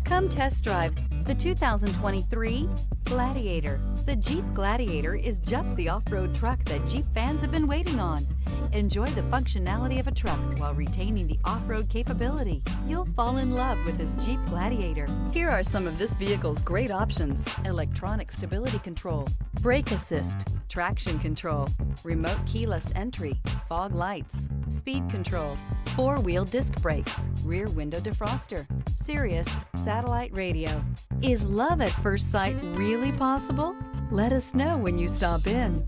Come test drive the 2023 Gladiator. The Jeep Gladiator is just the off-road truck that Jeep fans have been waiting on. Enjoy the functionality of a truck while retaining the off-road capability. You'll fall in love with this Jeep Gladiator. Here are some of this vehicle's great options: electronic stability control, brake assist, traction control, remote keyless entry, fog lights, speed control, four-wheel disc brakes, rear window defroster, Sirius satellite radio. Is love at first sight really possible? Let us know when you stop in.